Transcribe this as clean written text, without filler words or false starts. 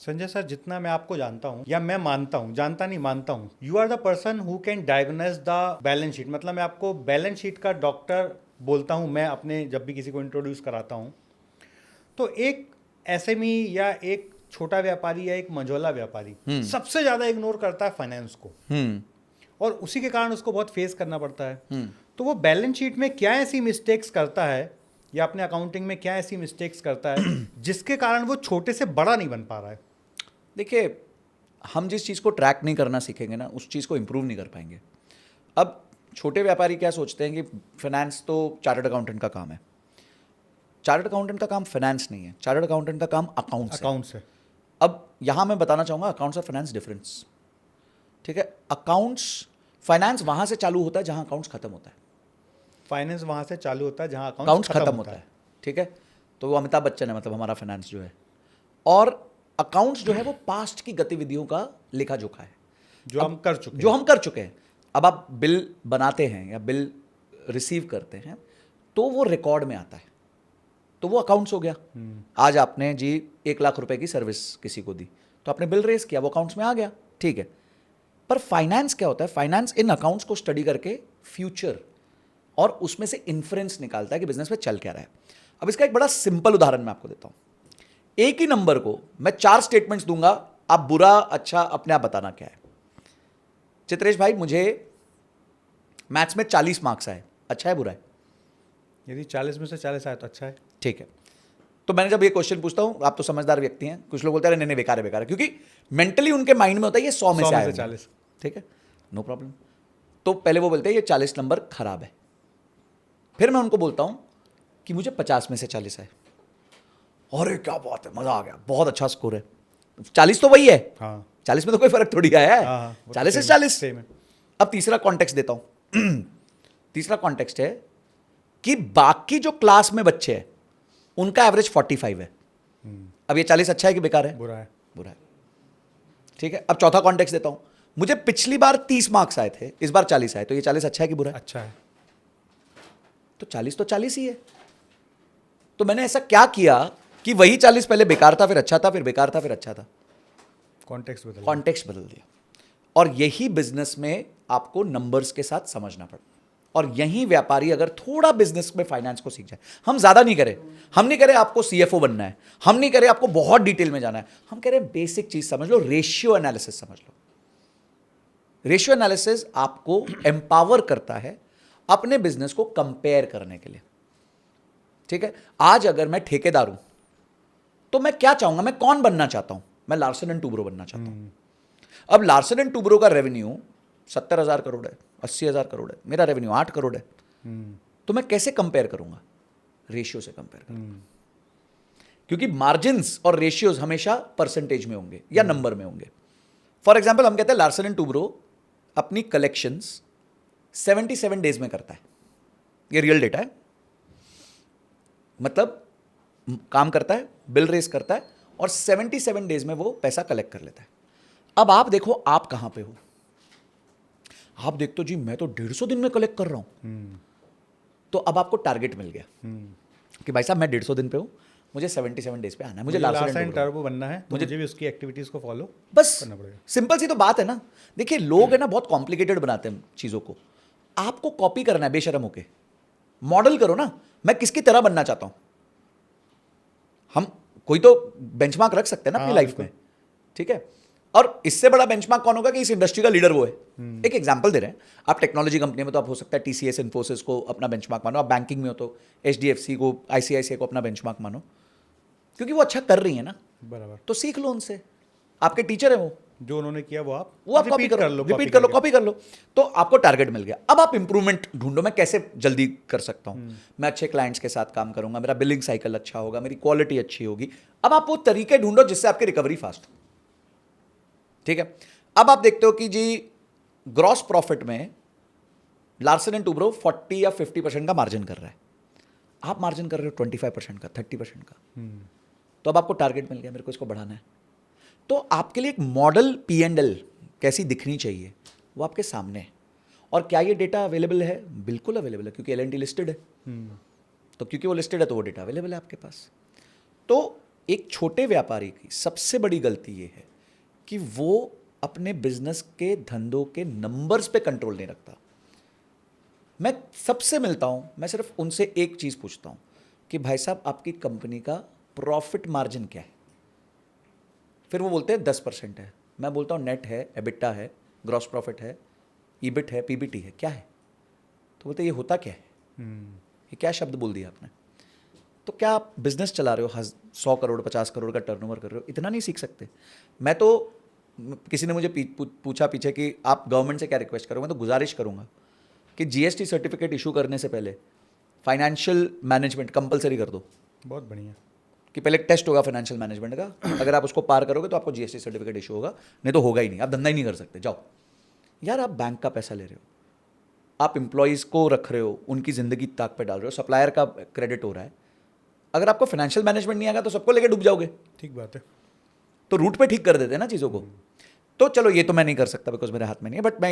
Sanjay sir, जितना मैं आपको जानता हूँ या मैं मानता हूँ, जानता नहीं मानता हूँ, you are the person who can diagnose the balance sheet. मतलब मैं आपको बैलेंस शीट का डॉक्टर बोलता हूँ मैं अपने जब भी किसी को इंट्रोड्यूस कराता हूँ। तो एक एसएमई या एक छोटा व्यापारी या एक मझोला व्यापारी सबसे ज़्यादा इग्नोर करता है फाइनेंस को, और उसी के कारण उसको बहुत फेस करना पड़ता है। तो वो बैलेंस शीट में क्या ऐसी मिस्टेक्स करता है या अपने अकाउंटिंग में क्या ऐसी मिस्टेक्स करता है जिसके कारण वो छोटे से बड़ा नहीं बन पा रहा है? देखिए, हम जिस चीज़ को ट्रैक नहीं करना सीखेंगे ना, उस चीज़ को इंप्रूव नहीं कर पाएंगे। अब छोटे व्यापारी क्या सोचते हैं कि फाइनेंस तो चार्टर्ड अकाउंटेंट का काम है। चार्टर्ड अकाउंटेंट का काम फाइनेंस नहीं है, चार्टर्ड अकाउंटेंट का काम अकाउंट्स है। अकाउंट से अब यहाँ मैं बताना चाहूँगा अकाउंट्स और फाइनेंस डिफरेंस। ठीक है, अकाउंट्स फाइनेंस वहाँ से चालू होता है जहाँ अकाउंट्स खत्म होता है। फाइनेंस वहाँ से चालू होता है जहाँ अकाउंट्स अकाउंट्स खत्म होता है। ठीक है, तो वो अमिताभ बच्चन है, मतलब हमारा फाइनेंस जो है। और अकाउंट्स जो है वो पास्ट की गतिविधियों का लेखा जोखा है, जो हम कर चुके जो हैं। हम कर चुके हैं। अब आप बिल बनाते हैं या बिल रिसीव करते हैं तो वो रिकॉर्ड में आता है, तो वो अकाउंट्स हो गया। आज आपने जी 1 लाख रुपए की सर्विस किसी को दी, तो आपने बिल रेज किया, वो अकाउंट्स में आ गया। ठीक है, पर फाइनेंस क्या होता है? फाइनेंस इन अकाउंट्स को स्टडी करके फ्यूचर और उसमें से इन्फ्रेंस निकालता है कि बिजनेस में चल क्या रहा है। अब इसका एक बड़ा सिंपल उदाहरण मैं आपको देता हूं। एक ही नंबर को मैं 4 स्टेटमेंट्स दूंगा, आप बुरा अच्छा अपने आप बताना क्या है। चित्रेश भाई, मुझे मैथ्स में 40 मार्क्स आए, अच्छा है बुरा है? यदि 40 में से 40 आए तो अच्छा है। ठीक है, तो मैंने जब ये क्वेश्चन पूछता हूं, आप तो समझदार व्यक्ति हैं, कुछ लोग बोलते हैं नहीं नहीं बेकार है बेकार है, क्योंकि मेंटली उनके माइंड में होता है ये 100 में 100 से में आए से होंगे। 40। ठीक है, नो प्रॉब्लम। तो पहले वो बोलते हैं ये 40 नंबर खराब है, फिर मैं उनको बोलता हूं कि मुझे 50 में से 40 आए। अरे क्या बात है, मजा आ गया, बहुत अच्छा स्कोर है। 40 तो वही है, हाँ 40 में तो कोई फर्क थोड़ी आया है। हाँ, वो तो 40 से same है, 40। same है। अब तीसरा कॉन्टेक्स्ट देता हूं तीसरा कॉन्टेक्स्ट है कि बाकी जो क्लास में बच्चे हैं उनका एवरेज 45 है। अब ये 40 अच्छा है कि बेकार है? बुरा है। बुरा है। ठीक है, अब चौथा कॉन्टेक्स्ट देता हूं, मुझे पिछली बार 30 मार्क्स आए थे, इस बार 40 आए, तो ये 40 अच्छा है कि बुरा है? अच्छा है। तो 40 ही है। तो मैंने ऐसा क्या किया कि वही 40 पहले बेकार था, फिर अच्छा था, फिर बेकार था, फिर अच्छा था। कॉन्टेक्स्ट बदल गया। कॉन्टेक्स्ट बदल दिया। और यही बिजनेस में आपको नंबर्स के साथ समझना पड़ता। और यही व्यापारी अगर थोड़ा बिजनेस में फाइनेंस को सीख जाए, हम ज्यादा नहीं करें, हम नहीं करें आपको सीएफओ बनना है, हम नहीं करें आपको बहुत डिटेल में जाना है, हम कह रहे हैं बेसिक चीज समझ लो, रेशियो एनालिसिस समझ लो। रेशियो एनालिसिस आपको एम्पावर करता है अपने बिजनेस को कंपेयर करने के लिए। ठीक है, आज अगर मैं ठेकेदार हूं तो मैं क्या चाहूंगा, मैं कौन बनना चाहता हूं? मैं लार्सन एंड टूब्रो बनना चाहता हूं। अब लार्सन एंड टूब्रो का रेवेन्यू 70,000 करोड़ है, 80,000 करोड़ है, मेरा रेवेन्यू 8 करोड़ है। तो मैं कैसे कंपेयर करूंगा? रेशियो से कंपेयर करूंगा, क्योंकि मार्जिन्स और रेशियोज हमेशा परसेंटेज में होंगे या नंबर में होंगे। फॉर एग्जाम्पल, हम कहते हैं लार्सन एंड टूब्रो अपनी कलेक्शंस 77 डेज में करता है। ये रियल डेटा है, मतलब काम करता है, बिल रेस करता है और 77 डेज में वो पैसा कलेक्ट कर लेता है। अब आप देखो आप कहां पे हो। आप देखते हो जी मैं तो 150 दिन में कलेक्ट कर रहा हूं। तो अब आपको टारगेट मिल गया कि भाई साहब मैं 150 दिन पे हूं, मुझे 77 डेज पे आना है, मुझे लार्सन लार्सन टर्बो बनना है, तो मुझे भी उसकी एक्टिविटीज को फॉलो बस करना पड़ेगा। सिंपल सी तो बात है ना। देखिए, लोग है ना बहुत कॉम्प्लिकेटेड बनाते हैं चीजों को। आपको कॉपी करना है बेशरम होके, मॉडल करो ना। मैं किसकी तरह बनना चाहता हूं, हम कोई तो बेंचमार्क रख सकते हैं ना अपनी हाँ, लाइफ में। ठीक है, और इससे बड़ा बेंचमार्क कौन होगा कि इस इंडस्ट्री का लीडर वो है। एक एग्जांपल दे रहे हैं, आप टेक्नोलॉजी कंपनी में तो आप हो सकता है टीसीएस इन्फोसिस को अपना बेंचमार्क मानो, आप बैंकिंग में हो तो एचडीएफसी को, आईसीआईसीआई को अपना बेंचमार्क मानो, क्योंकि वो अच्छा कर रही है ना। बराबर। तो सीख लो उनसे, आपके टीचर है वो जो उन्होंने किया वो आप कॉपी रिपीट करो, कर लो, रिपीट कर लो, कॉपी कर लो। तो आपको टारगेट मिल गया। अब आप इंप्रूवमेंट ढूंढो, मैं कैसे जल्दी कर सकता हूं। मैं अच्छे क्लाइंट्स के साथ काम करूंगा, मेरा बिलिंग साइकिल अच्छा होगा, मेरी क्वालिटी अच्छी होगी। अब आप वो तरीके ढूंढो जिससे आपकी रिकवरी फास्ट हो। ठीक है, अब आप देखते हो कि जी ग्रॉस प्रॉफिट में लार्सन एंड टूब्रो 40 या 50% का मार्जिन कर रहा है, आप मार्जिन कर रहे हो 25% का, 30% का। तो अब आपको टारगेट मिल गया, मेरे को इसको बढ़ाना है। तो आपके लिए एक मॉडल P&L कैसी दिखनी चाहिए वो आपके सामने है। और क्या ये डेटा अवेलेबल है? बिल्कुल अवेलेबल है, क्योंकि L&T लिस्टेड है। तो क्योंकि वो लिस्टेड है तो वो डेटा अवेलेबल है आपके पास। तो एक छोटे व्यापारी की सबसे बड़ी गलती ये है कि वो अपने बिजनेस के धंधों के नंबर्स पे कंट्रोल नहीं रखता। मैं सबसे मिलता हूं, मैं सिर्फ उनसे एक चीज पूछता हूं कि भाई साहब आपकी कंपनी का प्रॉफिट मार्जिन क्या है? फिर वो बोलते हैं 10% है। मैं बोलता हूं नेट है, एबिटा है, ग्रॉस प्रॉफिट है, ईबिट है, पीबीटी है, क्या है? तो बोलते ये होता क्या है? ये क्या शब्द बोल दिया आपने? तो क्या आप बिजनेस चला रहे हो, 100 करोड़ 50 करोड़ का टर्नओवर कर रहे हो, इतना नहीं सीख सकते? मैं तो, किसी ने मुझे पूछा पीछे कि आप गवर्नमेंट से क्या रिक्वेस्ट करोगे, मैं तो गुजारिश करूंगा कि जीएसटी सर्टिफिकेट इशू करने से पहले फाइनेंशियल मैनेजमेंट कंपलसरी कर दो। बहुत बढ़िया। कि पहले एक टेस्ट होगा फाइनेंशियल मैनेजमेंट का, अगर आप उसको पार करोगे तो आपको जीएसटी सर्टिफिकेट इशू होगा, नहीं तो होगा ही नहीं, आप धंधा ही नहीं कर सकते। जाओ यार, आप बैंक का पैसा ले रहे हो, आप एम्प्लॉयज़ को रख रहे हो, उनकी ज़िंदगी ताक पे डाल रहे हो, सप्लायर का क्रेडिट हो रहा है। अगर आपको फाइनेंशियल मैनेजमेंट नहीं आएगा तो सबको लेके डूब जाओगे। ठीक बात है। तो रूट पे ठीक कर देते हैं ना चीज़ों को। तो चलो ये तो मैं नहीं कर सकता बिकॉज मेरे हाथ में नहीं है, बट मैं